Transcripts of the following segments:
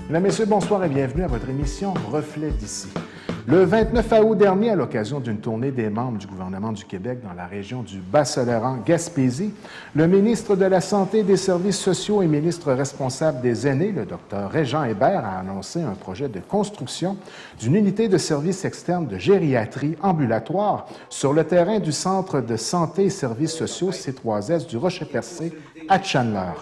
Mesdames, Messieurs, bonsoir et bienvenue à votre émission Reflet d'ici. Le 29 août dernier, à l'occasion d'une tournée des membres du gouvernement du Québec dans la région du Bas-Saint-Laurent-Gaspésie, le ministre de la Santé et des Services sociaux et ministre responsable des aînés, le Dr Régent Hébert, a annoncé un projet de construction d'une unité de services externes de gériatrie ambulatoire sur le terrain du Centre de santé et services sociaux C3S du Rocher-Percé à Chandler.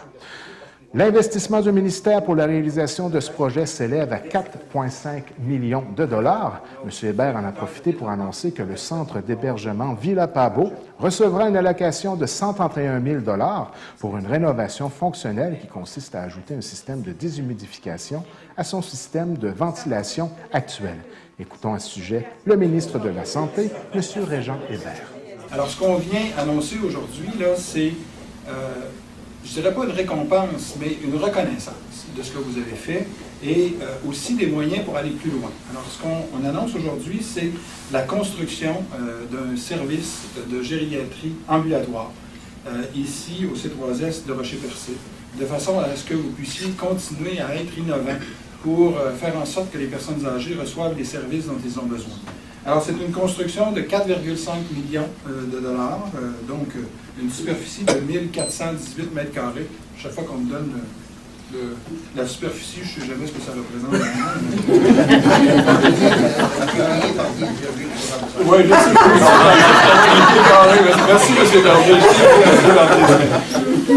L'investissement du ministère pour la réalisation de ce projet s'élève à 4,5 millions de dollars. M. Hébert en a profité pour annoncer que le centre d'hébergement Villa Pabot recevra une allocation de 131 000 dollars pour une rénovation fonctionnelle qui consiste à ajouter un système de déshumidification à son système de ventilation actuel. Écoutons à ce sujet le ministre de la Santé, M. Régent Hébert. Alors, ce qu'on vient annoncer aujourd'hui, là, c'est je ne dirais pas une récompense, mais une reconnaissance de ce que vous avez fait et aussi des moyens pour aller plus loin. Alors, ce qu'on annonce aujourd'hui, c'est la construction d'un service de gériatrie ambulatoire ici au C3S de Rocher-Percé, de façon à ce que vous puissiez continuer à être innovant pour faire en sorte que les personnes âgées reçoivent les services dont ils ont besoin. Alors, c'est une construction de 4,5 millions de dollars, donc une superficie de 1418 mètres carrés. Chaque fois qu'on me donne la superficie, je ne sais jamais ce que ça représente. Oui, je sais. Merci, M. Darby.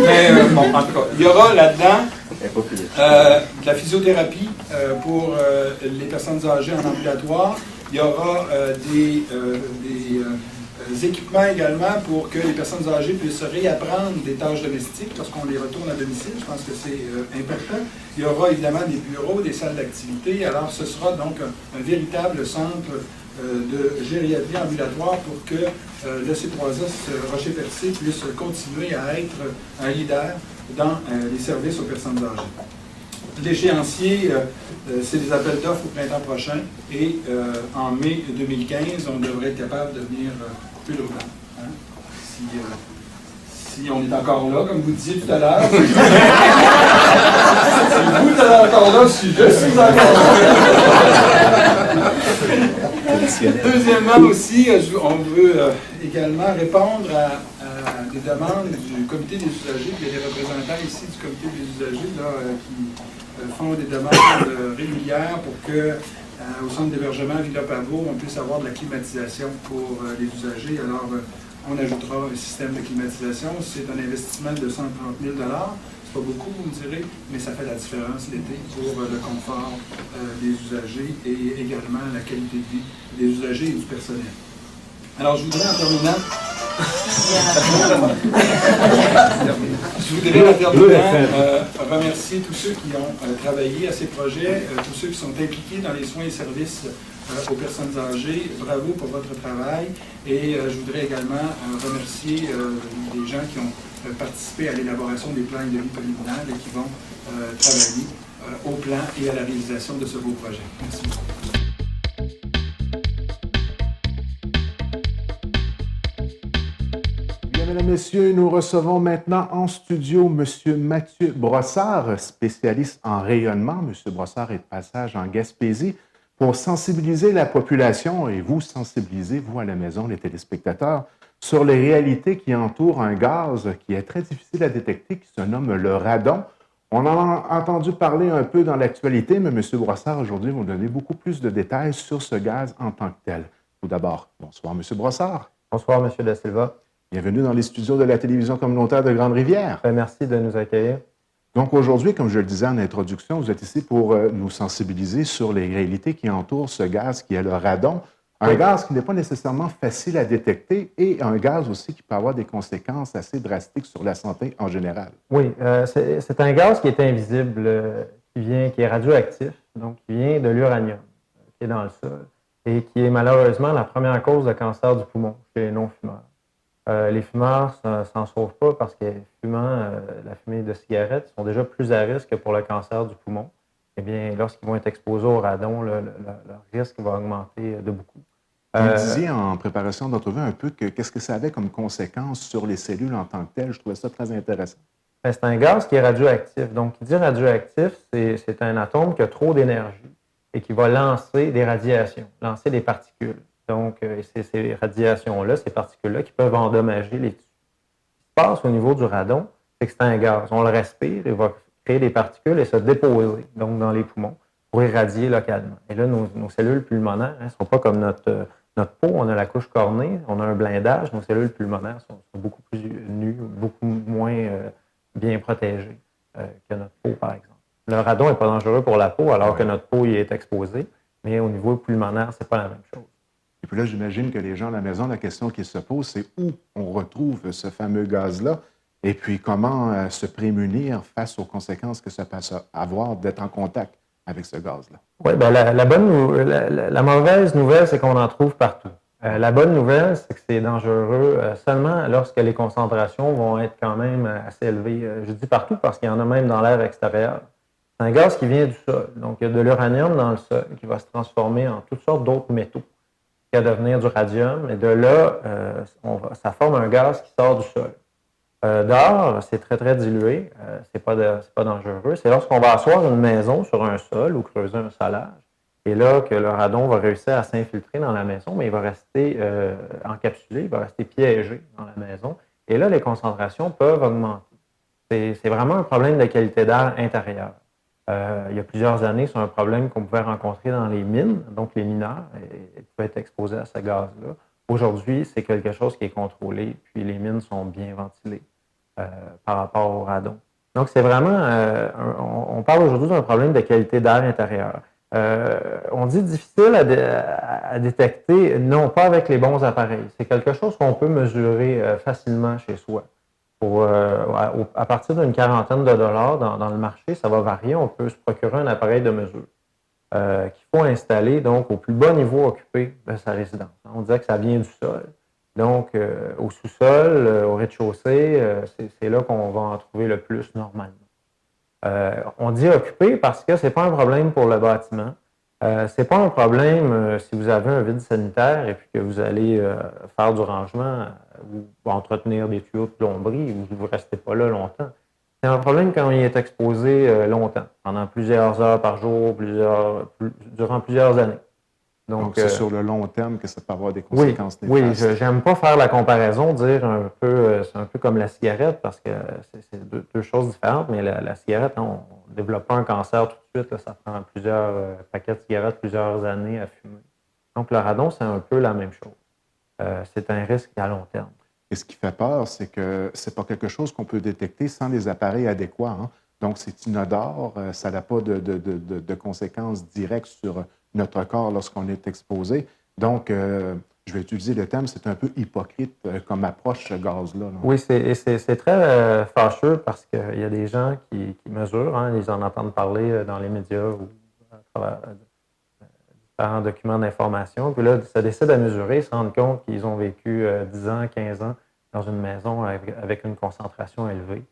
Mais bon, en tout cas, il y aura là-dedans de la physiothérapie pour les personnes âgées en ambulatoire. Il y aura des équipements également pour que les personnes âgées puissent réapprendre des tâches domestiques lorsqu'on les retourne à domicile. Je pense que c'est important. Il y aura évidemment des bureaux, des salles d'activité. Alors, ce sera donc un véritable centre de gériatrie ambulatoire pour que le C3S Rocher-Percé puisse continuer à être un leader dans les services aux personnes âgées. L'échéancier, c'est des appels d'offres au printemps prochain et en mai 2015, on devrait être capable de venir plus loin. Hein? Si on est encore là, comme vous disiez tout à l'heure. Si vous êtes encore là, si je suis encore là. Deuxièmement aussi, on veut également répondre à des demandes du comité des usagers. Il y a des représentants ici du comité des usagers là, qui font des demandes régulières pour que, au centre d'hébergement Villa Pabot, on puisse avoir de la climatisation pour les usagers. Alors, on ajoutera un système de climatisation. C'est un investissement de 130 000 $. C'est pas beaucoup, vous me direz, mais ça fait la différence l'été pour le confort des usagers et également la qualité de vie des usagers et du personnel. Alors, je voudrais en terminant... remercier tous ceux qui ont travaillé à ces projets, tous ceux qui sont impliqués dans les soins et services aux personnes âgées. Bravo pour votre travail. Et je voudrais également remercier les gens qui ont participé à l'élaboration des plans de vie préliminaires et qui vont travailler au plan et à la réalisation de ce beau projet. Merci beaucoup. Mesdames et Messieurs, nous recevons maintenant en studio M. Mathieu Brossard, spécialiste en rayonnement. M. Brossard est de passage en Gaspésie pour sensibiliser la population et vous sensibiliser, vous à la maison, les téléspectateurs, sur les réalités qui entourent un gaz qui est très difficile à détecter, qui se nomme le radon. On en a entendu parler un peu dans l'actualité, mais M. Brossard, aujourd'hui, va nous donner beaucoup plus de détails sur ce gaz en tant que tel. Tout d'abord, bonsoir M. Brossard. Bonsoir M. Da Silva. Bienvenue dans les studios de la télévision communautaire de Grande-Rivière. Merci de nous accueillir. Donc aujourd'hui, comme je le disais en introduction, vous êtes ici pour nous sensibiliser sur les réalités qui entourent ce gaz qui est le radon. Un gaz qui n'est pas nécessairement facile à détecter et un gaz aussi qui peut avoir des conséquences assez drastiques sur la santé en général. Oui, c'est un gaz qui est invisible, qui est radioactif, donc qui vient de l'uranium, qui est dans le sol et qui est malheureusement la première cause de cancer du poumon chez les non-fumeurs. Les fumeurs ne s'en sauvent pas parce que fumant la fumée de cigarettes sont déjà plus à risque pour le cancer du poumon. Eh bien, lorsqu'ils vont être exposés au radon, leur risque va augmenter de beaucoup. Vous disiez en préparation d'entrevue un peu qu'est-ce que ça avait comme conséquence sur les cellules en tant que telles. Je trouvais ça très intéressant. Ben, c'est un gaz qui est radioactif. Donc, qui dit radioactif, c'est un atome qui a trop d'énergie et qui va lancer des radiations, lancer des particules. Donc, c'est ces radiations-là, ces particules-là qui peuvent endommager les tissus. Ce qui se passe au niveau du radon, c'est que c'est un gaz. On le respire, il va créer des particules et se déposer donc dans les poumons pour irradier localement. Et là, nos cellules pulmonaires ne sont pas comme notre peau, on a la couche cornée, on a un blindage, nos cellules pulmonaires sont beaucoup plus nues, beaucoup moins bien protégées que notre peau, par exemple. Le radon n'est pas dangereux pour la peau, alors que notre peau y est exposée, mais au niveau pulmonaire, c'est pas la même chose. Et puis là, j'imagine que les gens à la maison, la question qui se pose, c'est où on retrouve ce fameux gaz-là et puis comment se prémunir face aux conséquences que ça peut avoir d'être en contact avec ce gaz-là. Oui, bien, la mauvaise nouvelle, c'est qu'on en trouve partout. La bonne nouvelle, c'est que c'est dangereux seulement lorsque les concentrations vont être quand même assez élevées. Je dis partout parce qu'il y en a même dans l'air extérieur. C'est un gaz qui vient du sol. Donc, il y a de l'uranium dans le sol qui va se transformer en toutes sortes d'autres métaux, qui va devenir du radium. Et de là, ça forme un gaz qui sort du sol. Dehors, c'est très, très dilué. C'est pas dangereux. C'est lorsqu'on va asseoir une maison sur un sol ou creuser un solage, et là que le radon va réussir à s'infiltrer dans la maison, mais il va rester encapsulé, il va rester piégé dans la maison. Et là, les concentrations peuvent augmenter. C'est vraiment un problème de qualité d'air intérieure. Il y a plusieurs années, c'est un problème qu'on pouvait rencontrer dans les mines, donc les mineurs pouvaient être exposés à ce gaz-là. Aujourd'hui, c'est quelque chose qui est contrôlé, puis les mines sont bien ventilées par rapport au radon. Donc, c'est vraiment, on parle aujourd'hui d'un problème de qualité d'air intérieur. On dit difficile à détecter, non pas avec les bons appareils. C'est quelque chose qu'on peut mesurer facilement chez soi. À partir d'une quarantaine de dollars dans le marché, ça va varier. On peut se procurer un appareil de mesure qu'il faut installer donc au plus bas niveau occupé de sa résidence. On disait que ça vient du sol. Donc, au sous-sol, au rez-de-chaussée, c'est là qu'on va en trouver le plus normalement. On dit occupé parce que ce n'est pas un problème pour le bâtiment. Ce n'est pas un problème si vous avez un vide sanitaire et puis que vous allez faire du rangement ou entretenir des tuyaux de plomberie ou vous ne restez pas là longtemps. C'est un problème quand il est exposé longtemps, pendant plusieurs heures par jour, durant plusieurs années. Donc c'est sur le long terme que ça peut avoir des conséquences néfastes. Oui, j'aime pas faire la comparaison, dire c'est un peu comme la cigarette, parce que c'est deux choses différentes, mais la cigarette, on ne développe pas un cancer tout de suite, là, ça prend plusieurs paquets de cigarettes, plusieurs années à fumer. Donc le radon, c'est un peu la même chose. C'est un risque à long terme. Et ce qui fait peur, c'est que ce n'est pas quelque chose qu'on peut détecter sans les appareils adéquats. Hein? Donc, c'est inodore, ça n'a pas de conséquences directes sur notre corps lorsqu'on est exposé. Donc, je vais utiliser le terme, c'est un peu hypocrite comme approche, ce gaz-là. Là. Oui, c'est très fâcheux parce qu'il y a des gens qui mesurent, hein, ils en entendent parler dans les médias ou à travers différents documents d'information. Puis là, ils se décident à mesurer, ils se rendent compte qu'ils ont vécu 10 ans, 15 ans dans une maison avec une concentration élevée.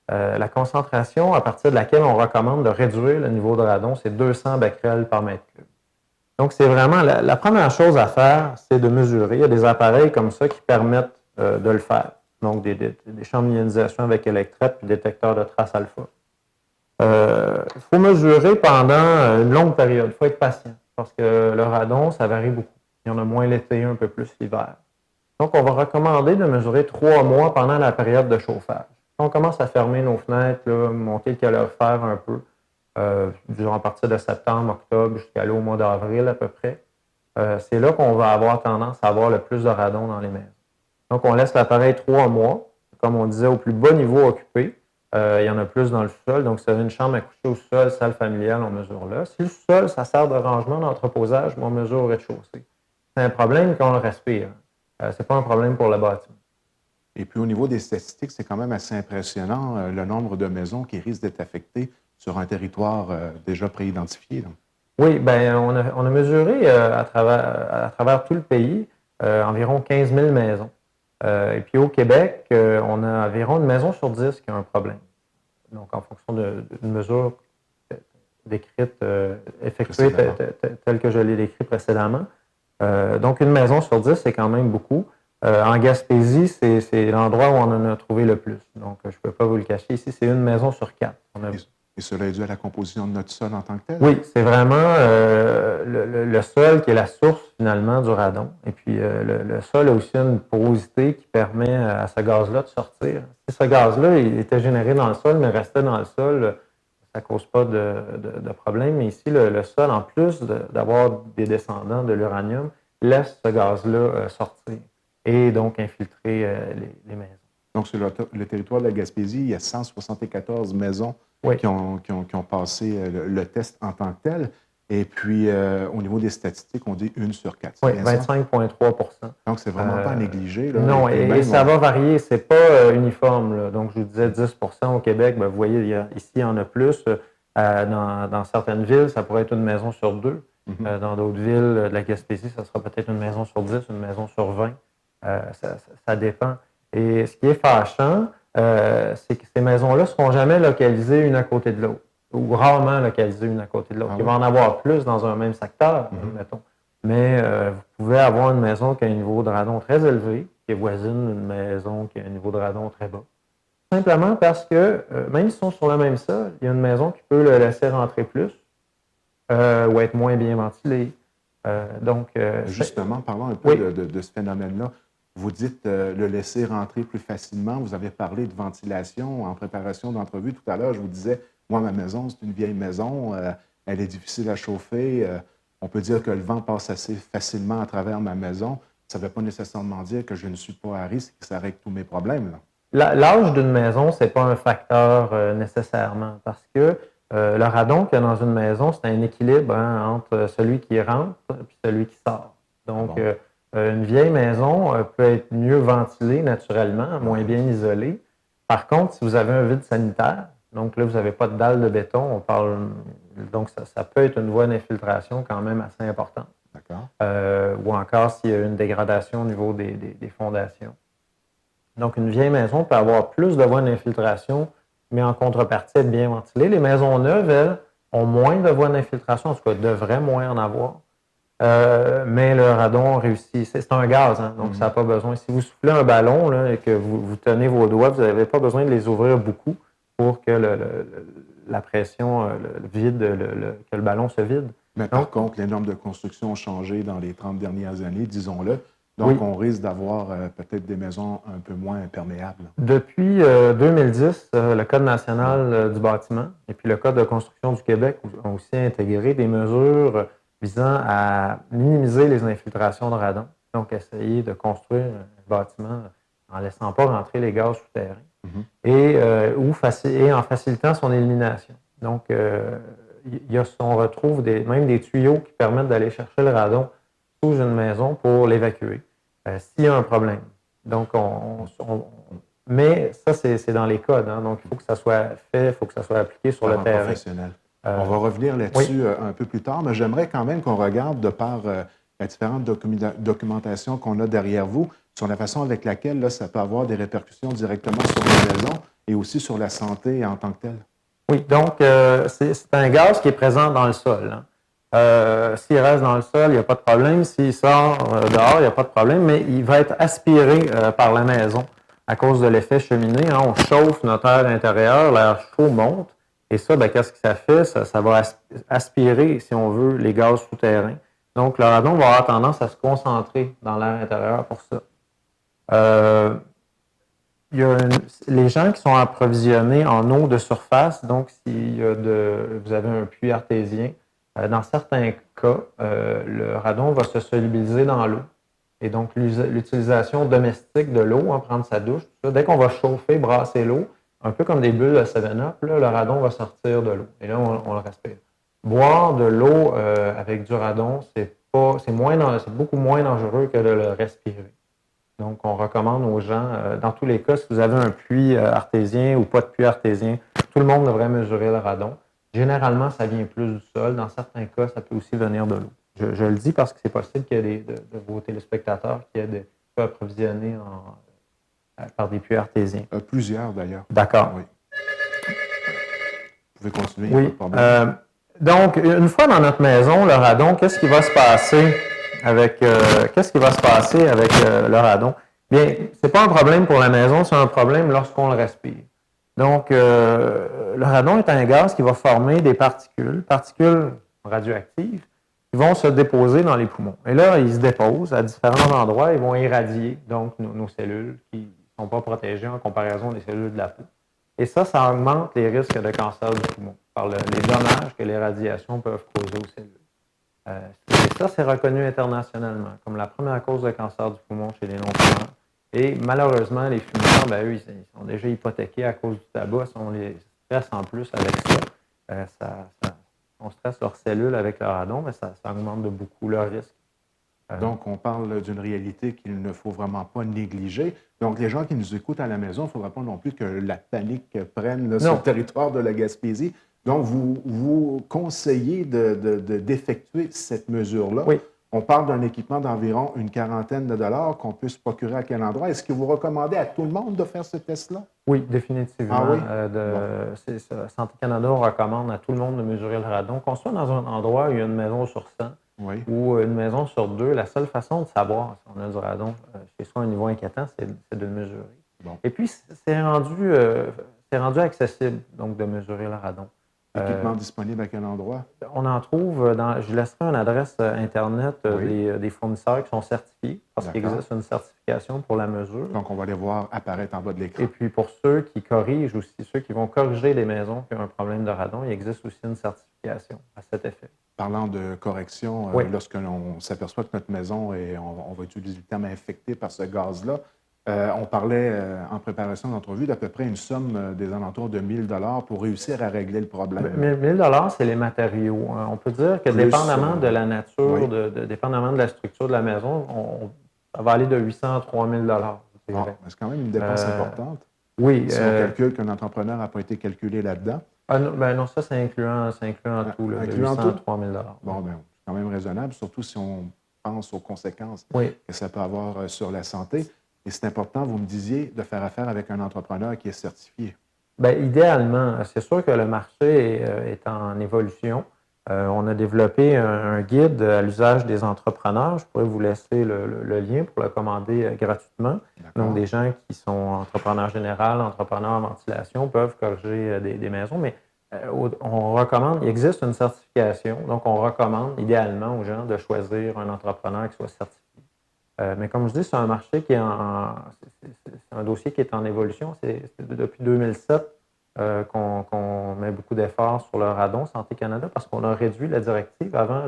La concentration à partir de laquelle on recommande de réduire le niveau de radon, c'est 200 becquerels par mètre cube. Donc, c'est vraiment la première chose à faire, c'est de mesurer. Il y a des appareils comme ça qui permettent de le faire. Donc, des chambres d'ionisation avec électrette puis détecteur de traces alpha. Il faut mesurer pendant une longue période. Il faut être patient parce que le radon, ça varie beaucoup. Il y en a moins l'été, un peu plus l'hiver. Donc, on va recommander de mesurer 3 mois pendant la période de chauffage. On commence à fermer nos fenêtres, là, monter le calorifère un peu, disons à partir de septembre, octobre, jusqu'à au mois d'avril à peu près. C'est là qu'on va avoir tendance à avoir le plus de radon dans les maisons. Donc, on laisse l'appareil 3 mois, comme on disait, au plus bas niveau occupé. Il y en a plus dans le sous-sol. Donc, si vous avez une chambre à coucher au sous-sol, salle familiale, on mesure là. Si le sous-sol, ça sert de rangement, d'entreposage, on mesure au rez-de-chaussée. C'est un problème quand on le respire. Ce n'est pas un problème pour le bâtiment. Et puis, au niveau des statistiques, c'est quand même assez impressionnant le nombre de maisons qui risquent d'être affectées sur un territoire déjà préidentifié. Là. Oui, bien, on a mesuré à travers tout le pays environ 15 000 maisons. Et puis au Québec, on a environ une maison sur 10 qui a un problème. Donc, en fonction d'une mesure décrite, effectuée telle que je l'ai décrit précédemment. Donc, une maison sur 10, c'est quand même beaucoup. En Gaspésie, c'est l'endroit où on en a trouvé le plus. Donc, je ne peux pas vous le cacher. Ici, c'est une maison sur 4. Et cela est dû à la composition de notre sol en tant que tel? Oui, c'est vraiment le sol qui est la source finalement du radon. Et puis le sol a aussi une porosité qui permet à ce gaz-là de sortir. Si ce gaz-là il était généré dans le sol, mais restait dans le sol, ça ne cause pas de problème. Mais ici, le sol, en plus d'avoir des descendants de l'uranium, laisse ce gaz-là sortir et donc infiltrer les maisons. Donc, sur le territoire de la Gaspésie, il y a 174 maisons qui ont passé le test en tant que tel. Et puis, au niveau des statistiques, on dit 1 sur 4. Oui, 25,3 %. Donc, c'est vraiment pas négligé. Là, non, et ça va varier. Ce n'est pas uniforme. Là. Donc, je vous disais 10 % au Québec. Bien, vous voyez, ici, il y en a plus. Dans certaines villes, ça pourrait être une maison sur 2. Dans d'autres villes de la Gaspésie, ça sera peut-être une maison sur 10, une maison sur 20. Ça dépend. Et ce qui est fâchant, c'est que ces maisons-là ne seront jamais localisées une à côté de l'autre, ou rarement localisées une à côté de l'autre. Il va en avoir plus dans un même secteur, mettons. Mais vous pouvez avoir une maison qui a un niveau de radon très élevé, qui est voisine d'une maison qui a un niveau de radon très bas. Simplement parce que, même s'ils sont sur le même sol, il y a une maison qui peut le laisser rentrer plus ou être moins bien ventilée. Justement, parlons un peu de ce phénomène-là. Vous dites le laisser rentrer plus facilement. Vous avez parlé de ventilation en préparation d'entrevue. Tout à l'heure, je vous disais, moi, ma maison, c'est une vieille maison. Elle est difficile à chauffer. On peut dire que le vent passe assez facilement à travers ma maison. Ça ne veut pas nécessairement dire que je ne suis pas à risque et que ça règle tous mes problèmes. L'âge d'une maison, ce n'est pas un facteur nécessairement parce que le radon qu'il y a dans une maison, c'est un équilibre entre celui qui rentre et celui qui sort. Donc, une vieille maison peut être mieux ventilée naturellement, moins bien isolée. Par contre, si vous avez un vide sanitaire, donc là, vous n'avez pas de dalle de béton, donc ça peut être une voie d'infiltration quand même assez importante. D'accord. Ou encore s'il y a une dégradation au niveau des fondations. Donc, une vieille maison peut avoir plus de voies d'infiltration, mais en contrepartie, être bien ventilée. Les maisons neuves, elles, ont moins de voies d'infiltration, en tout cas, devraient moins en avoir. Mais le radon réussit. C'est un gaz, donc ça n'a pas besoin. Si vous soufflez un ballon là, et que vous tenez vos doigts, vous n'avez pas besoin de les ouvrir beaucoup pour que la pression, le vide, que le ballon se vide. Mais par contre, les normes de construction ont changé dans les 30 dernières années, disons-le. Donc, on risque d'avoir peut-être des maisons un peu moins imperméables. Depuis 2010, le Code national du bâtiment et puis le Code de construction du Québec ont aussi intégré des mesures visant à minimiser les infiltrations de radon. Donc, essayer de construire un bâtiment en ne laissant pas rentrer les gaz souterrains et en facilitant son élimination. Donc, on retrouve même des tuyaux qui permettent d'aller chercher le radon sous une maison pour l'évacuer s'il y a un problème. Donc, mais ça, c'est dans les codes. Donc, il faut que ça soit fait, il faut que ça soit appliqué sur le terrain. Professionnel. On va revenir là-dessus un peu plus tard, mais j'aimerais quand même qu'on regarde, de par la différente documentation qu'on a derrière vous, sur la façon avec laquelle là, ça peut avoir des répercussions directement sur les maisons et aussi sur la santé en tant que telle. Oui, donc c'est un gaz qui est présent dans le sol. S'il reste dans le sol, il n'y a pas de problème. S'il sort dehors, il n'y a pas de problème, mais il va être aspiré par la maison à cause de l'effet cheminée. On chauffe notre air intérieur, l'air chaud monte. Et ça, qu'est-ce que ça fait? Ça va aspirer, si on veut, les gaz souterrains. Donc, le radon va avoir tendance à se concentrer dans l'air intérieur pour ça. Il y a les gens qui sont approvisionnés en eau de surface, donc si vous avez un puits artésien, dans certains cas, le radon va se solubiliser dans l'eau. Et donc, l'utilisation domestique de l'eau, prendre sa douche, tout ça, dès qu'on va chauffer, brasser l'eau, un peu comme des bulles de 7-Up, le radon va sortir de l'eau. Et là, on le respire. Boire de l'eau avec du radon, c'est beaucoup moins dangereux que de le respirer. Donc, on recommande aux gens, dans tous les cas, si vous avez un puits artésien ou pas de puits artésien, tout le monde devrait mesurer le radon. Généralement, ça vient plus du sol. Dans certains cas, ça peut aussi venir de l'eau. Je le dis parce que c'est possible qu'il y ait de vos téléspectateurs qui aient des puits approvisionnés par des puits artésiens. Plusieurs, d'ailleurs. D'accord. Oui. Vous pouvez continuer. Oui. Donc, une fois dans notre maison, le radon, qu'est-ce qui va se passer avec le radon? Bien, c'est pas un problème pour la maison, c'est un problème lorsqu'on le respire. Donc, le radon est un gaz qui va former des particules radioactives, qui vont se déposer dans les poumons. Et là, ils se déposent à différents endroits, ils vont irradier donc nos cellules qui ne sont pas protégées en comparaison des cellules de la peau. Et ça augmente les risques de cancer du poumon par les dommages que les radiations peuvent causer aux cellules. Et ça, c'est reconnu internationalement comme la première cause de cancer du poumon chez les non-fumeurs. Et malheureusement, les fumeurs, eux, ils sont déjà hypothéqués à cause du tabac. Si on les stresse en plus avec ça, on stresse leurs cellules avec le radon, mais ça augmente de beaucoup leur risque. Donc, on parle d'une réalité qu'il ne faut vraiment pas négliger. Donc, les gens qui nous écoutent à la maison, il ne faudra pas non plus que la panique prenne là, sur le territoire de la Gaspésie. Donc, vous conseillez d'effectuer cette mesure-là. Oui. On parle d'un équipement d'environ une quarantaine de dollars qu'on peut se procurer à quel endroit. Est-ce que vous recommandez à tout le monde de faire ce test-là? Oui, définitivement. Ah oui? C'est ça. Santé Canada recommande à tout le monde de mesurer le radon. Qu'on soit dans un endroit où il y a une maison sur 100 ou une maison sur 2, la seule façon de savoir si on a du radon chez soi à un niveau inquiétant, c'est de le mesurer. Bon. Et puis, c'est rendu accessible donc de mesurer le radon. Équipement disponible à quel endroit? On en trouve je laisserai une adresse Internet des fournisseurs qui sont certifiés parce qu'il existe une certification pour la mesure. Donc, on va les voir apparaître en bas de l'écran. Et puis, pour ceux qui corrigent aussi, ceux qui vont corriger les maisons qui ont un problème de radon, il existe aussi une certification à cet effet. Parlant de correction, lorsque l'on s'aperçoit que notre maison est, on va utiliser le terme infectée par ce gaz-là, on parlait en préparation d'entrevue d'à peu près une somme des alentours de 1 000 $ pour réussir à régler le problème. 1 000 $, c'est les matériaux. On peut dire que dépendamment de la nature, dépendamment de la structure de la maison, ça va aller de 800 à 3 000 $. C'est quand même une dépense importante. Oui. Si on calcule qu'un entrepreneur n'a pas été calculé là-dedans. Non, ça, c'est incluant tout, de 800 à 3 000 $. Bon, c'est quand même raisonnable, surtout si on pense aux conséquences que ça peut avoir sur la santé. Et c'est important, vous me disiez, de faire affaire avec un entrepreneur qui est certifié. Bien, idéalement, c'est sûr que le marché est en évolution. On a développé un guide à l'usage des entrepreneurs. Je pourrais vous laisser le lien pour le commander gratuitement. Donc, des gens qui sont entrepreneurs généraux, entrepreneurs en ventilation peuvent corriger des maisons. Mais on recommande, il existe une certification. Donc, on recommande idéalement aux gens de choisir un entrepreneur qui soit certifié. Mais comme je dis, c'est un marché qui est c'est un dossier qui est en évolution. C'est depuis 2007 qu'on met beaucoup d'efforts sur le radon Santé Canada parce qu'on a réduit la directive. Avant,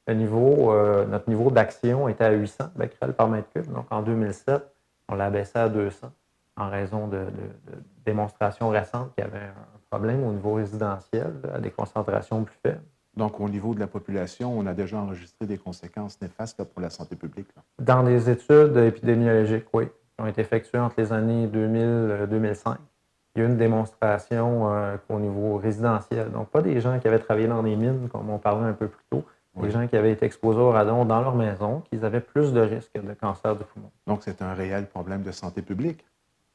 notre niveau d'action était à 800 becquerels par mètre cube. Donc, en 2007, on l'a baissé à 200 en raison de démonstrations récentes qu'il y avait un problème au niveau résidentiel, à des concentrations plus faibles. Donc, au niveau de la population, on a déjà enregistré des conséquences néfastes pour la santé publique. Dans des études épidémiologiques, oui, qui ont été effectuées entre les années 2000 et 2005. Il y a eu une démonstration au niveau résidentiel. Donc, pas des gens qui avaient travaillé dans des mines, comme on parlait un peu plus tôt, des gens qui avaient été exposés au radon dans leur maison, qu'ils avaient plus de risques de cancer du poumon. Donc, c'est un réel problème de santé publique?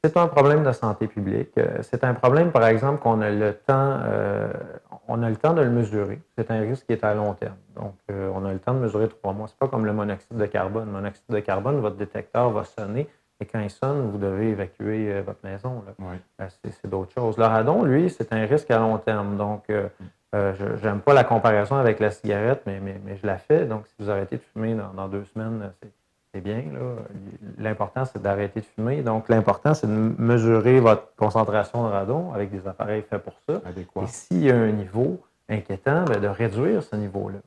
C'est un problème de santé publique. C'est un problème, par exemple, qu'on a le temps, de le mesurer. C'est un risque qui est à long terme. Donc, on a le temps de mesurer 3 mois. Ce n'est pas comme le monoxyde de carbone. Le monoxyde de carbone, votre détecteur va sonner et quand il sonne, vous devez évacuer votre maison. C'est d'autres choses. Le radon, lui, c'est un risque à long terme. Donc, je n'aime pas la comparaison avec la cigarette, mais je la fais. Donc, si vous arrêtez de fumer dans 2 semaines, c'est bien. L'important, c'est d'arrêter de fumer. Donc, l'important, c'est de mesurer votre concentration de radon avec des appareils faits pour ça. Adéquat. Et s'il y a un niveau inquiétant, de réduire ce niveau-là.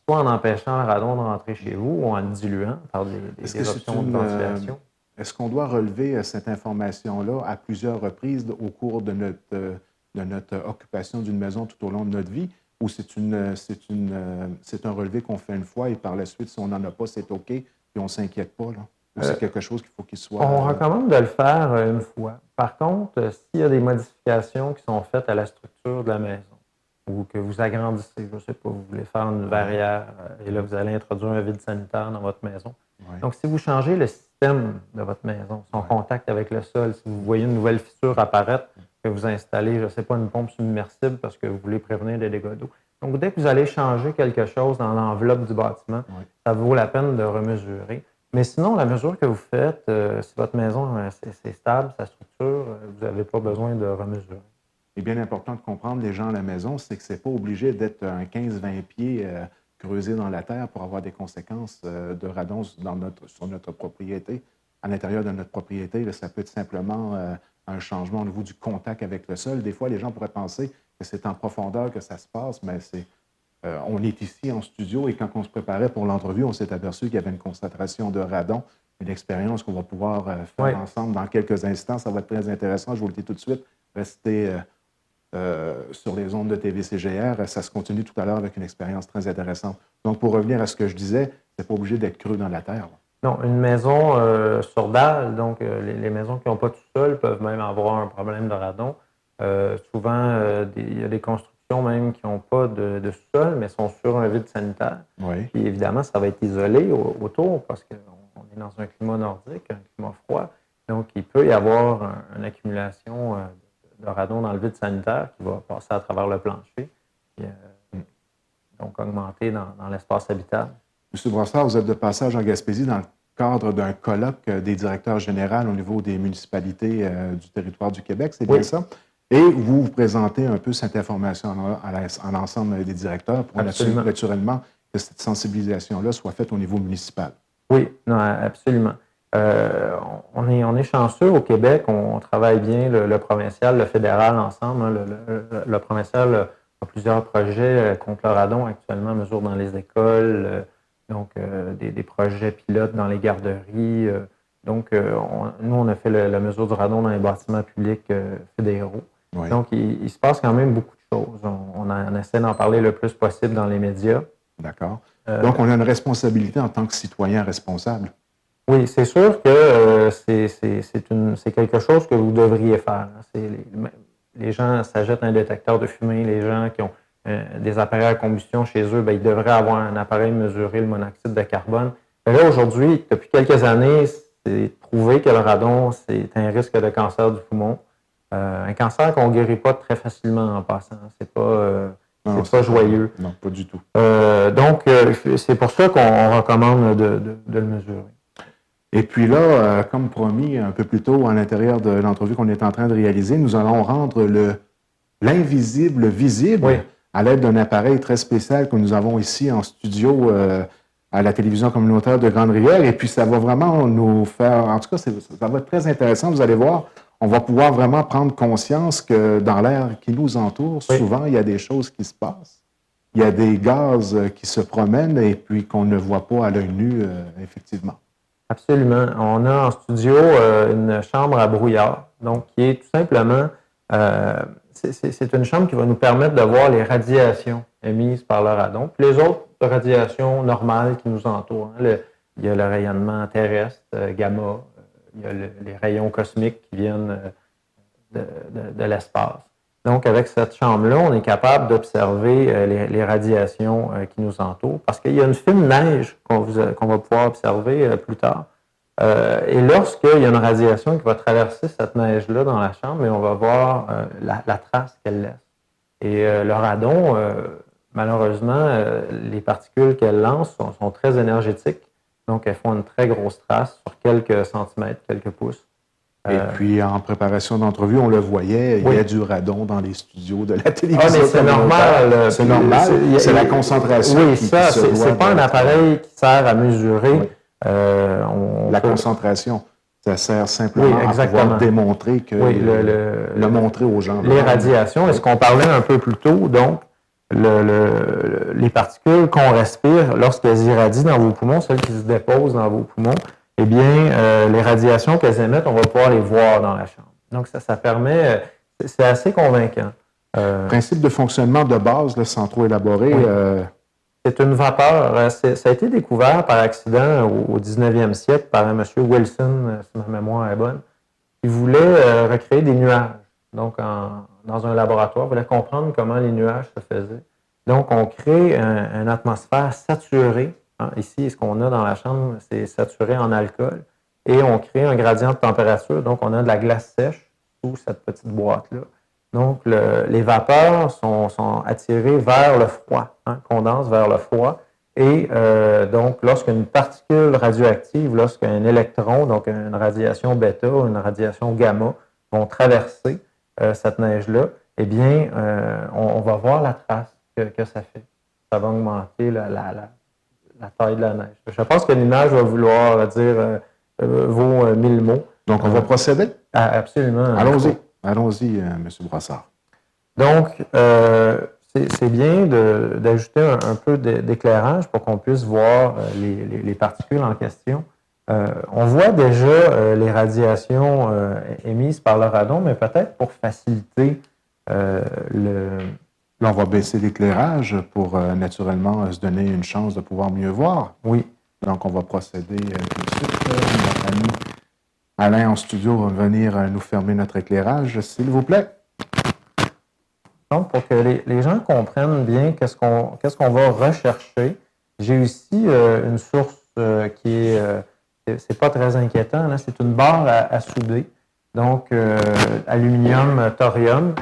Soit en empêchant le radon de rentrer chez vous ou en le diluant par des options de ventilation. Est-ce qu'on doit relever cette information-là à plusieurs reprises au cours de notre occupation d'une maison tout au long de notre vie? Ou c'est un relevé qu'on fait une fois et par la suite, si on n'en a pas, c'est OK? Puis on ne s'inquiète pas, là. Ou c'est quelque chose qu'il faut qu'il soit... On recommande de le faire une fois. Par contre, s'il y a des modifications qui sont faites à la structure de la maison ou que vous agrandissez, je ne sais pas, vous voulez faire une verrière et là, vous allez introduire un vide sanitaire dans votre maison. Ouais. Donc, si vous changez le système de votre maison, son contact avec le sol, si vous voyez une nouvelle fissure apparaître, que vous installez, je ne sais pas, une pompe submersible parce que vous voulez prévenir des dégâts d'eau. Donc, dès que vous allez changer quelque chose dans l'enveloppe du bâtiment, ça vaut la peine de remesurer. Mais sinon, la mesure que vous faites, si votre maison c'est stable, sa structure, vous n'avez pas besoin de remesurer. Il est bien important de comprendre, les gens à la maison, c'est que ce n'est pas obligé d'être un 15-20 pieds creusé dans la terre pour avoir des conséquences de radon sur notre propriété. À l'intérieur de notre propriété, là, ça peut être simplement un changement au niveau du contact avec le sol. Des fois, les gens pourraient penser que c'est en profondeur que ça se passe, mais on est ici en studio et quand on se préparait pour l'entrevue, on s'est aperçu qu'il y avait une concentration de radon, une expérience qu'on va pouvoir faire ensemble dans quelques instants. Ça va être très intéressant, je vous le dis tout de suite. Restez sur les ondes de TVCGR. Ça se continue tout à l'heure avec une expérience très intéressante. Donc, pour revenir à ce que je disais, c'est pas obligé d'être creux dans la terre. Non, une maison sur dalle, donc les maisons qui n'ont pas de sol peuvent même avoir un problème de radon. Souvent, il y a des constructions même qui n'ont pas de sol, mais sont sur un vide sanitaire. Oui. Puis évidemment, ça va être isolé autour parce qu'on est dans un climat nordique, un climat froid. Donc, il peut y avoir une accumulation de radon dans le vide sanitaire qui va passer à travers le plancher, et, donc augmenter dans l'espace habitable. M. Brossard, vous êtes de passage en Gaspésie dans le cadre d'un colloque des directeurs généraux au niveau des municipalités du territoire du Québec, c'est bien ça? Et vous présentez un peu cette information à l'ensemble des directeurs pour naturellement que cette sensibilisation-là soit faite au niveau municipal. Oui, non, absolument. On est chanceux au Québec, on travaille bien le provincial, le fédéral ensemble. Hein, le provincial a plusieurs projets contre le radon actuellement, mesures dans les écoles, donc des projets pilotes dans les garderies. Donc, nous, on a fait la mesure du radon dans les bâtiments publics fédéraux. Oui. Donc, il se passe quand même beaucoup de choses. On essaie d'en parler le plus possible dans les médias. D'accord. Donc, on a une responsabilité en tant que citoyen responsable. Oui, c'est sûr que c'est quelque chose que vous devriez faire. Les gens s'achètent un détecteur de fumée, les gens qui ont des appareils à combustion chez eux, bien, ils devraient avoir un appareil mesurer le monoxyde de carbone. Mais là, aujourd'hui, depuis quelques années, c'est prouvé que le radon, c'est un risque de cancer du poumon. Un cancer qu'on ne guérit pas très facilement en passant. C'est pas joyeux. Non, pas du tout. Donc, c'est pour ça qu'on recommande de le mesurer. Et puis là, comme promis un peu plus tôt à l'intérieur de l'entrevue qu'on est en train de réaliser, nous allons rendre l'invisible visible à l'aide d'un appareil très spécial que nous avons ici en studio à la télévision communautaire de Grande-Rivière. Et puis ça va vraiment nous faire, en tout cas, ça va être très intéressant, vous allez voir. On va pouvoir vraiment prendre conscience que dans l'air qui nous entoure, souvent, il y a des choses qui se passent. Il y a des gaz qui se promènent et puis qu'on ne voit pas à l'œil nu, effectivement. Absolument. On a en studio une chambre à brouillard, donc qui est tout simplement, c'est une chambre qui va nous permettre de voir les radiations émises par le radon, puis les autres radiations normales qui nous entourent. Il y a le rayonnement terrestre, gamma, il y a les rayons cosmiques qui viennent de l'espace. Donc, avec cette chambre-là, on est capable d'observer les radiations qui nous entourent parce qu'il y a une fine neige qu'on va pouvoir observer plus tard. Et lorsqu'il y a une radiation qui va traverser cette neige-là dans la chambre, on va voir la trace qu'elle laisse. Et le radon, malheureusement, les particules qu'elle lance sont très énergétiques. Donc, elles font une très grosse trace sur quelques centimètres, quelques pouces. Et puis, en préparation d'entrevue, on le voyait, il y a du radon dans les studios de la télévision. Ah, mais c'est normal. C'est normal. C'est la concentration. Oui, ça, c'est pas un appareil qui sert à mesurer. La concentration, ça sert simplement à pouvoir démontrer que le montrer aux gens. Les radiations, et ce qu'on parlait un peu plus tôt, donc, les particules qu'on respire lorsqu'elles irradient dans vos poumons, celles qui se déposent dans vos poumons, eh bien, les radiations qu'elles émettent, on va pouvoir les voir dans la chambre. Donc, ça permet, c'est assez convaincant. Principe de fonctionnement de base, là, sans trop élaborer. Oui. C'est une vapeur. Ça a été découvert par accident au 19e siècle par un monsieur Wilson, si ma mémoire est bonne. Il voulait recréer des nuages. Donc, dans un laboratoire, il voulait comprendre comment les nuages se faisaient. Donc, on crée une atmosphère saturée. Ici, ce qu'on a dans la chambre, c'est saturé en alcool. Et on crée un gradient de température. Donc, on a de la glace sèche sous cette petite boîte-là. Donc, les vapeurs sont attirées vers le froid, condensent vers le froid. Et donc, lorsqu'une particule radioactive, lorsqu'un électron, donc une radiation bêta ou une radiation gamma, vont traverser cette neige-là, eh bien, on va voir la trace que ça fait. Ça va augmenter la taille de la neige. Je pense que l'image va vouloir dire vaut 1000 mots. Donc, on va procéder? Absolument. Allons-y. Allons-y, M. Brossard. Donc, c'est bien d'ajouter un peu d'éclairage pour qu'on puisse voir les particules en question. On voit déjà les radiations émises par le radon, mais peut-être pour faciliter Là, on va baisser l'éclairage pour naturellement se donner une chance de pouvoir mieux voir. Oui. Donc, on va procéder tout de suite. Notre ami Alain en studio va venir nous fermer notre éclairage, s'il vous plaît. Donc, pour que les gens comprennent bien qu'est-ce qu'on va rechercher, j'ai ici une source qui est, c'est pas très inquiétant, là, c'est une barre à souder, donc aluminium, thorium.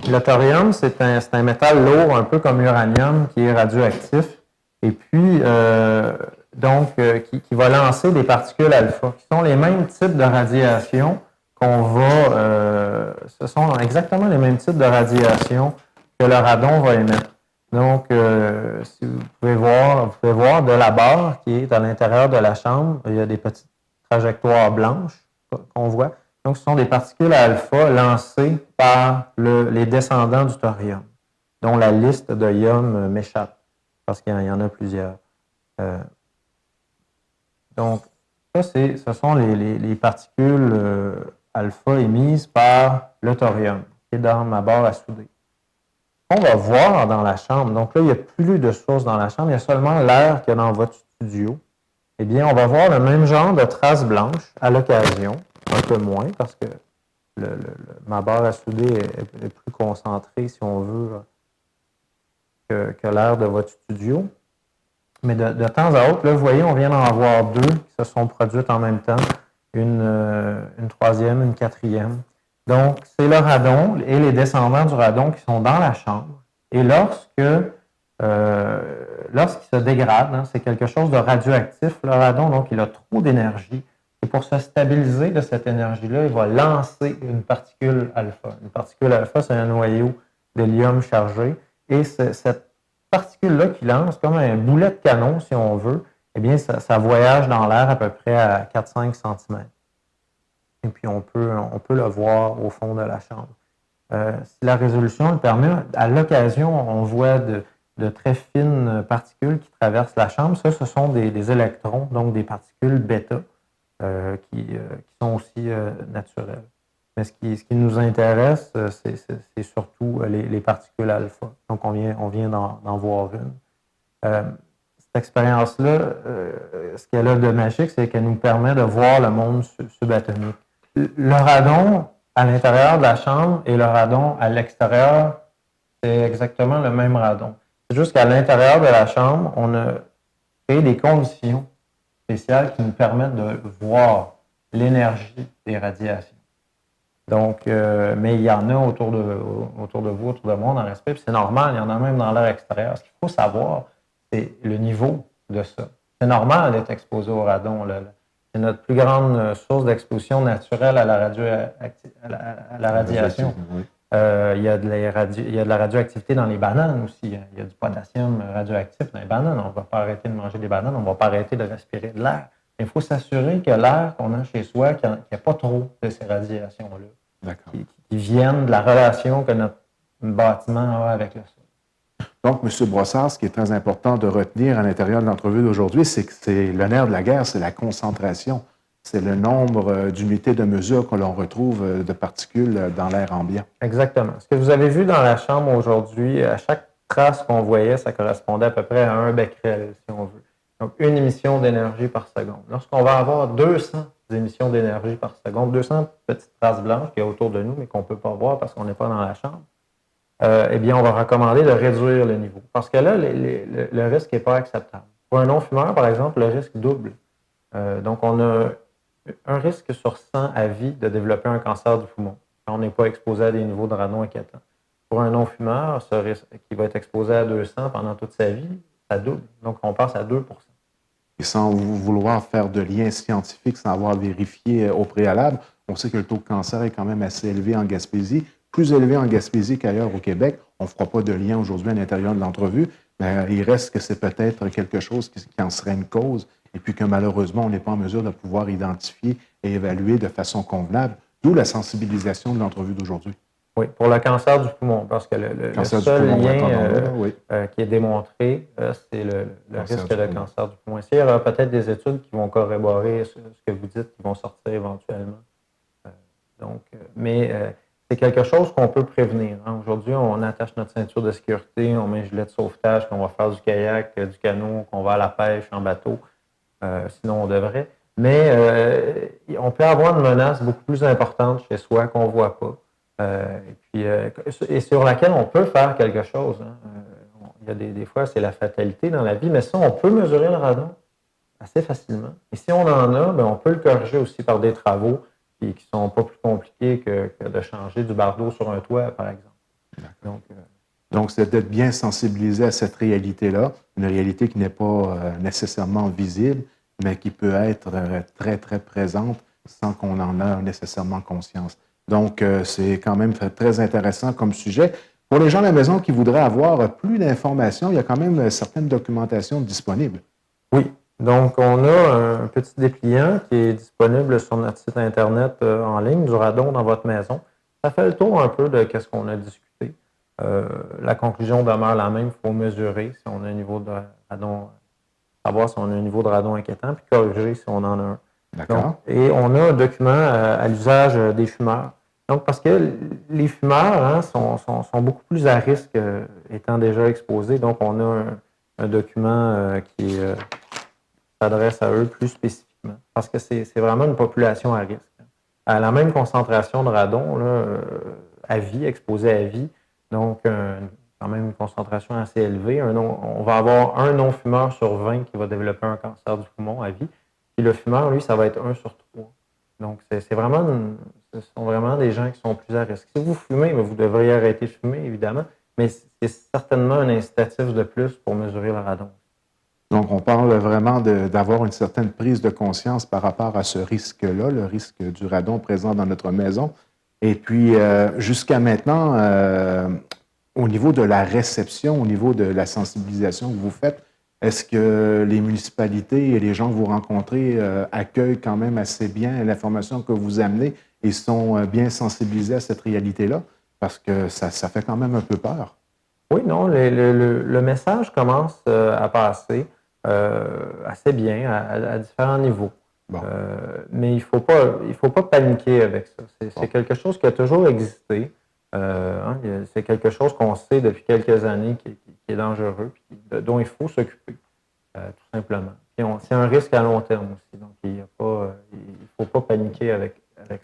Le thorium, c'est un métal lourd, un peu comme l'uranium, qui est radioactif, et puis qui va lancer des particules alpha, qui sont les mêmes types de radiation qu'on va, ce sont exactement les mêmes types de radiation que le radon va émettre. Donc, si vous pouvez voir de la barre qui est à l'intérieur de la chambre, il y a des petites trajectoires blanches qu'on voit. Donc, ce sont des particules alpha lancées par les descendants du thorium, dont la liste de yum m'échappe, parce qu'il y en a plusieurs. Donc, ça, ce sont les particules alpha émises par le thorium, qui est dans ma barre à souder. On va voir dans la chambre, donc là, il n'y a plus de source dans la chambre, il y a seulement l'air qu'il y a dans votre studio. Eh bien, on va voir le même genre de traces blanches à l'occasion, un peu moins, parce que ma barre à souder est plus concentrée, si on veut, que l'air de votre studio. Mais de temps à autre, là, vous voyez, on vient d'en voir deux qui se sont produites en même temps, une troisième, une quatrième. Donc, c'est le radon et les descendants du radon qui sont dans la chambre. Et lorsqu'il se dégrade, hein, c'est quelque chose de radioactif, le radon, donc il a trop d'énergie. Et pour se stabiliser de cette énergie-là, il va lancer une particule alpha. Une particule alpha, c'est un noyau d'hélium chargé. Et cette particule-là qui lance, comme un boulet de canon, si on veut, eh bien, ça voyage dans l'air à peu près à 4-5 cm. Et puis, on peut le voir au fond de la chambre. Si la résolution le permet, à l'occasion, on voit de très fines particules qui traversent la chambre. Ça, ce sont des électrons, donc des particules bêta, qui sont aussi naturelles. Mais ce qui nous intéresse, c'est surtout les particules alpha. Donc, on vient d'en voir une. Cette expérience-là, ce qu'elle a de magique, c'est qu'elle nous permet de voir le monde subatomique. Le radon à l'intérieur de la chambre et le radon à l'extérieur, c'est exactement le même radon. C'est juste qu'à l'intérieur de la chambre, on a créé des conditions spéciales qui nous permettent de voir l'énergie des radiations. Donc, mais il y en a autour de vous, autour de moi, dans l'aspect, puis c'est normal, il y en a même dans l'air extérieur. Ce qu'il faut savoir, c'est le niveau de ça. C'est normal d'être exposé au radon. C'est notre plus grande source d'exposition naturelle à la radiation. Oui. Il y a de la radioactivité dans les bananes aussi. Il y a du potassium radioactif dans les bananes. On ne va pas arrêter de manger des bananes, on ne va pas arrêter de respirer de l'air. Il faut s'assurer que l'air qu'on a chez soi, qu'il n'y a pas trop de ces radiations-là, qui viennent de la relation que notre bâtiment a avec le sol. Donc, M. Brossard, ce qui est très important de retenir à l'intérieur de l'entrevue d'aujourd'hui, c'est que c'est le nerf de la guerre, c'est la concentration. C'est le nombre d'unités de mesure que l'on retrouve de particules dans l'air ambiant. Exactement. Ce que vous avez vu dans la chambre aujourd'hui, à chaque trace qu'on voyait, ça correspondait à peu près à 1 becquerel, si on veut. Donc, une émission d'énergie par seconde. Lorsqu'on va avoir 200 émissions d'énergie par seconde, 200 petites traces blanches qu'il y a autour de nous, mais qu'on ne peut pas voir parce qu'on n'est pas dans la chambre, eh bien, on va recommander de réduire le niveau. Parce que là, le risque n'est pas acceptable. Pour un non-fumeur, par exemple, le risque double. Donc, on a un risque sur 100 à vie de développer un cancer du poumon quand on n'est pas exposé à des niveaux de radon inquiétants. Pour un non-fumeur, ce risque qui va être exposé à 200 pendant toute sa vie, ça double. Donc, on passe à 2 %. Et sans vouloir faire de liens scientifiques, sans avoir vérifié au préalable, on sait que le taux de cancer est quand même assez élevé en Gaspésie, plus élevé en Gaspésie qu'ailleurs au Québec. On ne fera pas de lien aujourd'hui à l'intérieur de l'entrevue, mais il reste que c'est peut-être quelque chose qui en serait une cause, et puis que malheureusement, on n'est pas en mesure de pouvoir identifier et évaluer de façon convenable, d'où la sensibilisation de l'entrevue d'aujourd'hui. Oui, pour le cancer du poumon, parce que le seul lien qui est démontré, c'est le risque de cancer du poumon. Il y aura peut-être des études qui vont corroborer ce que vous dites, qui vont sortir éventuellement. Mais c'est quelque chose qu'on peut prévenir. Hein. Aujourd'hui, on attache notre ceinture de sécurité, on met un gilet de sauvetage, qu'on va faire du kayak, du canot, qu'on va à la pêche en bateau. Sinon, on devrait. Mais on peut avoir une menace beaucoup plus importante chez soi qu'on ne voit pas. Et sur laquelle on peut faire quelque chose. Hein. Il y a des fois, c'est la fatalité dans la vie, mais ça, on peut mesurer le radon assez facilement. Et si on en a, bien, on peut le corriger aussi par des travaux qui ne sont pas plus compliqués que de changer du bardeau sur un toit, par exemple. Donc, c'est d'être bien sensibilisé à cette réalité-là, une réalité qui n'est pas nécessairement visible, mais qui peut être très, très présente sans qu'on en ait nécessairement conscience. Donc, c'est quand même très intéressant comme sujet. Pour les gens à la maison qui voudraient avoir plus d'informations, il y a quand même certaines documentations disponibles. Oui. Donc, on a un petit dépliant qui est disponible sur notre site Internet en ligne, du radon dans votre maison. Ça fait le tour un peu de ce qu'on a discuté. La conclusion demeure la même. Il faut mesurer si on a un niveau de radon, savoir si on a un niveau de radon inquiétant, puis corriger si on en a un. D'accord. Et on a un document à l'usage des fumeurs. Donc, parce que les fumeurs hein, sont beaucoup plus à risque étant déjà exposés. Donc, on a un document qui s'adresse à eux plus spécifiquement. Parce que c'est vraiment une population à risque. À la même concentration de radon, là, à vie, exposée à vie, donc quand même une concentration assez élevée. On va avoir un non-fumeur sur 20 qui va développer un cancer du poumon à vie. Puis le fumeur, lui, ça va être 1 sur 3. Donc, ce sont vraiment des gens qui sont plus à risque. Si vous fumez, vous devriez arrêter de fumer, évidemment, mais c'est certainement un incitatif de plus pour mesurer le radon. Donc, on parle vraiment d'avoir une certaine prise de conscience par rapport à ce risque-là, le risque du radon présent dans notre maison. Et puis, jusqu'à maintenant, au niveau de la réception, au niveau de la sensibilisation que vous faites, est-ce que les municipalités et les gens que vous rencontrez accueillent quand même assez bien l'information que vous amenez et sont bien sensibilisés à cette réalité-là? Parce que ça fait quand même un peu peur. Oui, non, le message commence à passer assez bien à différents niveaux. Bon. Mais il faut pas paniquer avec ça. C'est quelque chose qui a toujours existé. C'est quelque chose qu'on sait depuis quelques années qui est dangereux, puis dont il faut s'occuper, tout simplement. Puis c'est un risque à long terme aussi, donc il ne faut pas paniquer avec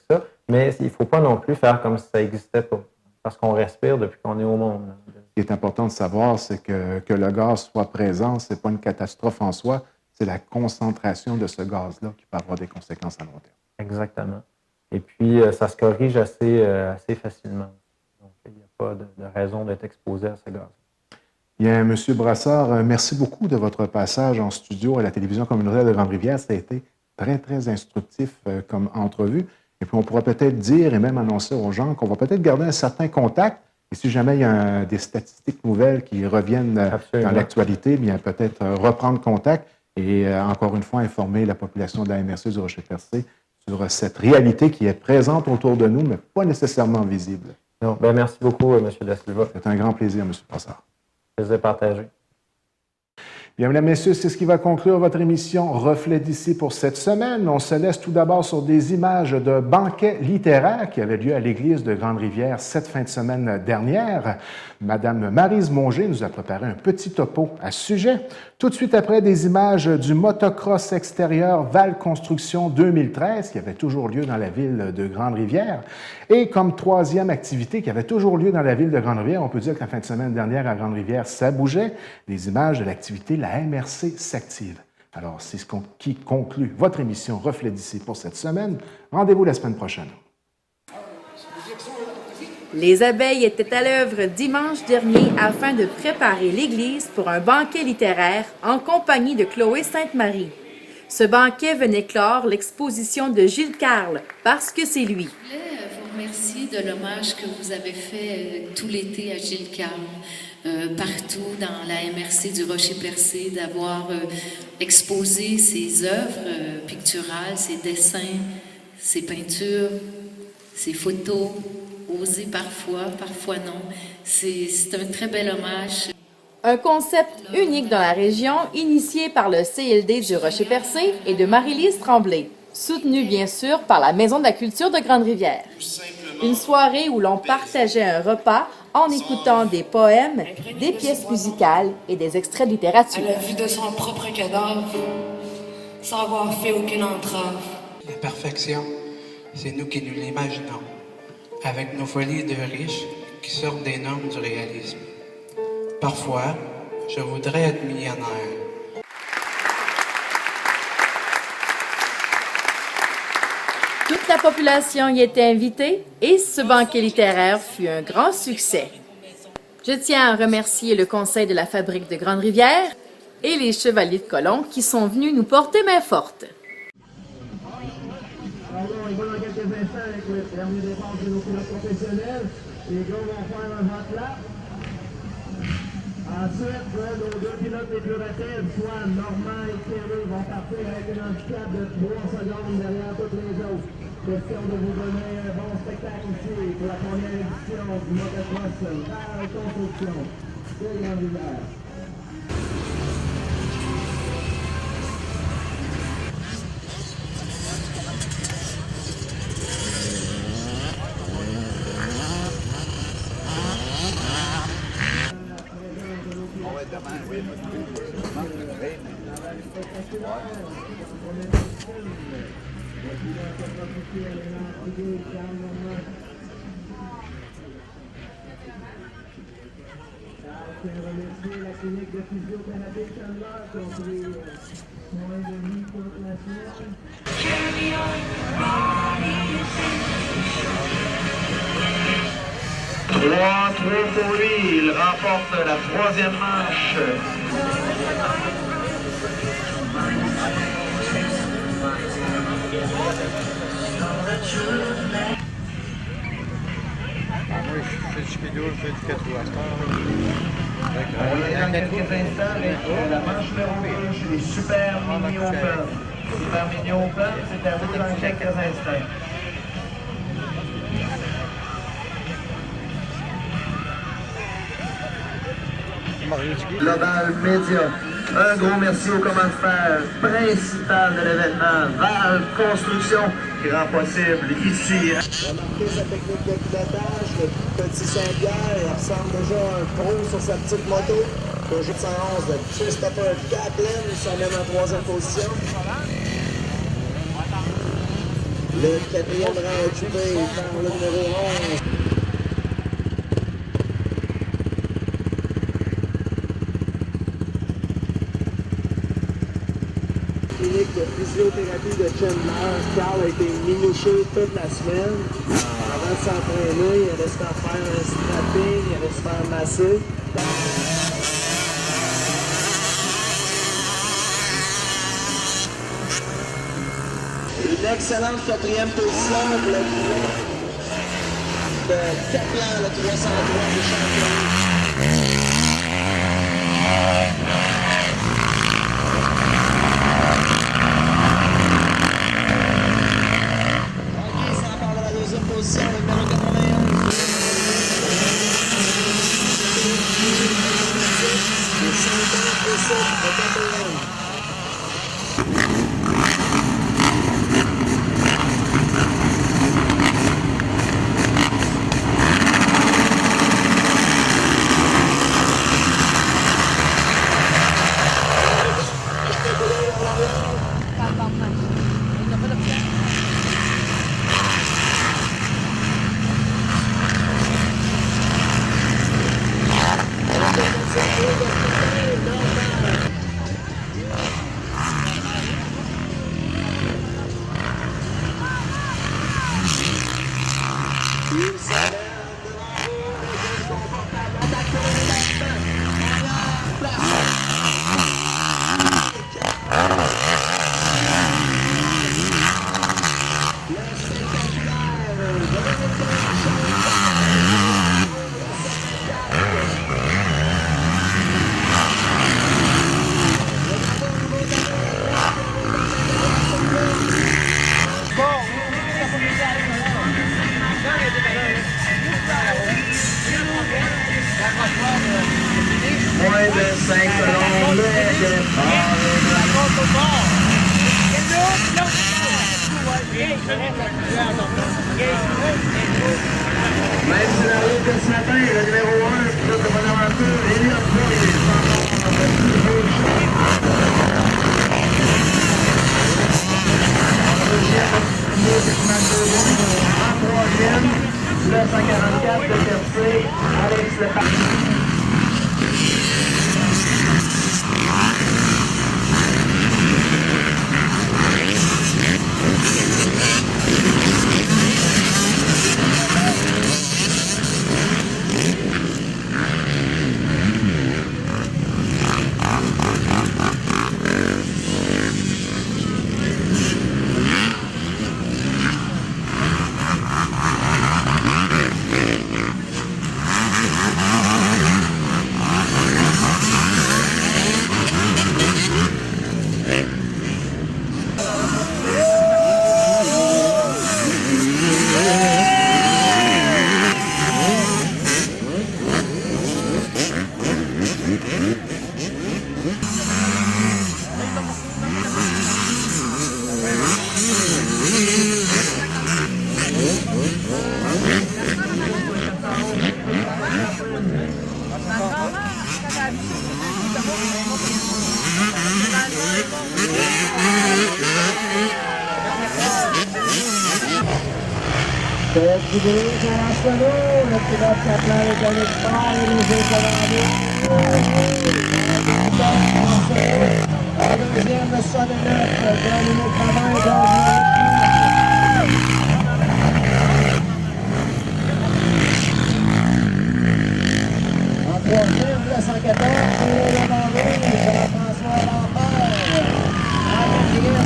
ça, mais il ne faut pas non plus faire comme si ça n'existait pas, parce qu'on respire depuis qu'on est au monde. Ce qui est important de savoir, c'est que le gaz soit présent, ce n'est pas une catastrophe en soi, c'est la concentration de ce gaz-là qui peut avoir des conséquences à long terme. Exactement. Et puis, ça se corrige assez facilement. Il n'y a pas de raison d'être exposé à ce gaz. Bien, M. Brassard, merci beaucoup de votre passage en studio à la télévision communautaire de Grande-Rivière. Ça a été très, très instructif comme entrevue. Et puis, on pourra peut-être dire et même annoncer aux gens qu'on va peut-être garder un certain contact. Et si jamais il y a des statistiques nouvelles qui reviennent dans l'actualité, bien peut-être reprendre contact et encore une fois informer la population de la MRC du Rocher-Percé sur cette réalité qui est présente autour de nous, mais pas nécessairement visible. Non, ben merci beaucoup, M. Da Silva. C'est un grand plaisir, M. Brassard. Plaisir partagé. Bien, mesdames, messieurs, c'est ce qui va conclure votre émission Reflet d'ici pour cette semaine. On se laisse tout d'abord sur des images de banquets littéraires qui avaient lieu à l'église de Grande-Rivière cette fin de semaine dernière. Madame Maryse Monger nous a préparé un petit topo à ce sujet. Tout de suite après, des images du motocross extérieur Val Construction 2013 qui avait toujours lieu dans la ville de Grande-Rivière. Et comme troisième activité qui avait toujours lieu dans la ville de Grande-Rivière, on peut dire que la fin de semaine dernière à Grande-Rivière, ça bougeait. Des images de l'activité La MRC s'active. Alors, c'est ce qui conclut votre émission Reflet d'ici pour cette semaine. Rendez-vous la semaine prochaine. Les abeilles étaient à l'œuvre dimanche dernier afin de préparer l'Église pour un banquet littéraire en compagnie de Chloé Sainte-Marie. Ce banquet venait clore l'exposition de Gilles Carle, parce que c'est lui. Je voulais vous remercier de l'hommage que vous avez fait tout l'été à Gilles Carle, partout dans la MRC du Rocher-Percé, d'avoir exposé ses œuvres picturales, ses dessins, ses peintures, ses photos, osées parfois, parfois non. C'est un très bel hommage. Un concept unique dans la région, initié par le CLD du Rocher-Percé et de Marie-Lise Tremblay, soutenu bien sûr par la Maison de la culture de Grande-Rivière. Une soirée où l'on partageait un repas en écoutant des poèmes, des pièces musicales et des extraits de littérature. À la vue de son propre cadavre, sans avoir fait aucune entrave. La perfection, c'est nous qui nous l'imaginons, avec nos folies de riches qui sortent des normes du réalisme. Parfois, je voudrais être millionnaire. Toute la population y était invitée et ce banquet littéraire fut un grand succès. Je tiens à remercier le Conseil de la Fabrique de Grande-Rivière et les Chevaliers de Colomb qui sont venus nous porter main forte. Alors, on va dans quelques instants avec le dernier départ de nos pilotes professionnels. Les gars vont faire un hot lap. Ensuite, nos deux pilotes les plus rapides, soit Normand et Thierry, vont partir avec un handicap de 3 secondes derrière toutes les autres. Question de vous donner un bon spectacle ici pour la première édition du motocross par construction de Grande-Rivière. Je tiens à remercier la clinique de physiothérapie Chandler qui ont pris soin de nous toute la semaine. Trois pour lui, il remporte la 3e manche. On est dans quelques instants avec la manche numéro 1 chez les Super Mini Open. Super Mini Open, c'est à vous dans quelques instants. Global Média. Un gros merci au commanditaire principal de l'événement, Valve Construction, qui rend possible ici. Remarquez sa technique de pilotage, le petit Saint-Pierre, il ressemble déjà à un pro sur sa petite moto. Le jeu de 111 de Christopher Kaplan, il s'emmène en 3e position. Le 4e rang occupé par le numéro 11. Clinique de physiothérapie de Chandler. Carl a été minouché toute la semaine. Avant de s'entraîner, il allait se faire un strapping, il allait se faire masser. Une excellente 4e position pour le de Kaplan, le 303 du champion. Position, le numéro 91. Les 57 de 91. Même scénario que ce matin, le numéro 1, pilote de Bonaventure, Elliott Boyd, il est encore en petit rouge. En troisième, le 144 de Percé, Alex Lepage. Le pilote Kaplan est à l'expert et les le deuxième, le 69, dans le numéro 80, en troisième, le 114, c'est le Landry, Jean-François Lambert. En quatrième,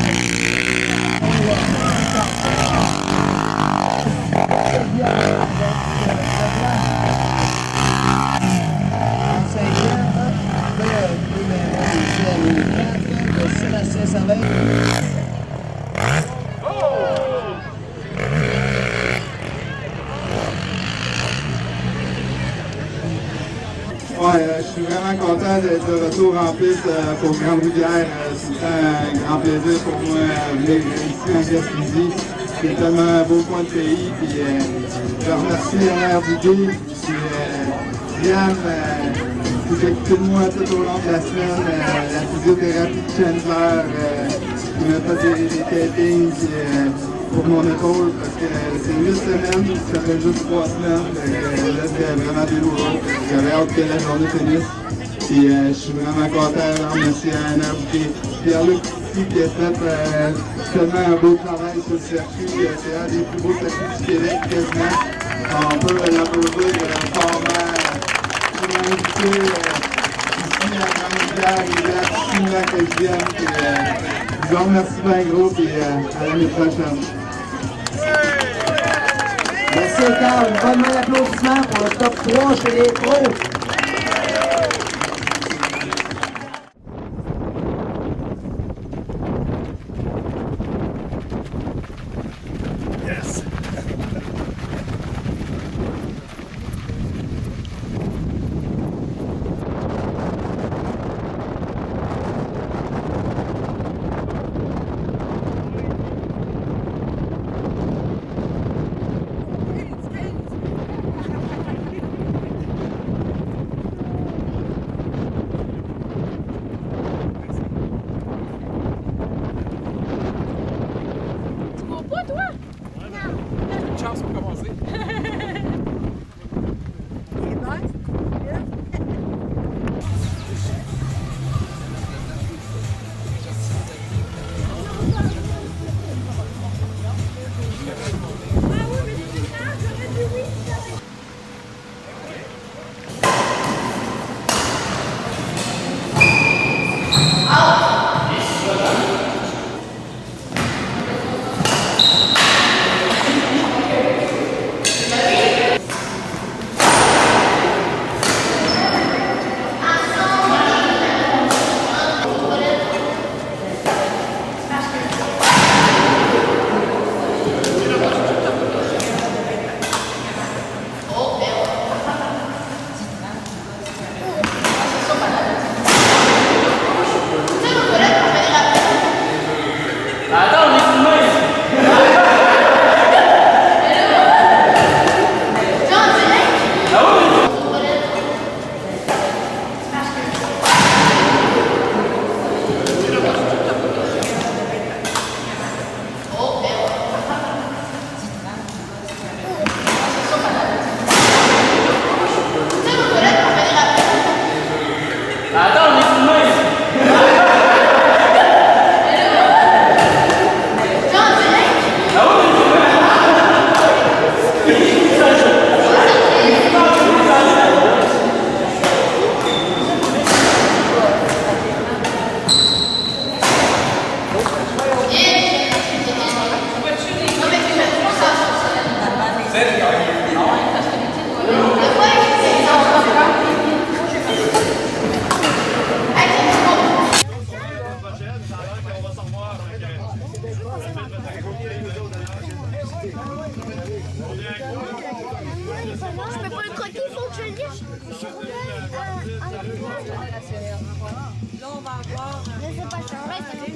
je suis vraiment content d'être de retour en piste pour Grande-Rivière. C'est un grand plaisir pour moi de venir ici en Gaspésie. C'est tellement un beau coin de pays. Puis, je remercie Alain Bouguet, puis Diane, qui s'occupait de moi tout au long de la semaine. La physiothérapie de Chandler, qui m'a fait des tapings pour mon épaule, parce que c'est 8 semaines, ça fait juste 3 semaines. Là, c'était vraiment douloureux. J'avais hâte que la journée finisse. Puis je suis vraiment content de remercier Alain Bouguet. Pierre-Luc qui a fait tellement un beau travail sur le circuit. C'est un des plus beaux circuits du Québec, quasiment. On peut l'applaudir fortement. Je suis invité ici à Grande-Rivière. Il est absolument que je vienne. Je vous remercie bien gros et à l'année prochaine. Merci Carl, une bonne main d'applaudissement pour le top 3 chez les pros. Je peux pas le croquer, il faut que je le dise. Là, on va avoir. Je sais pas, ça va être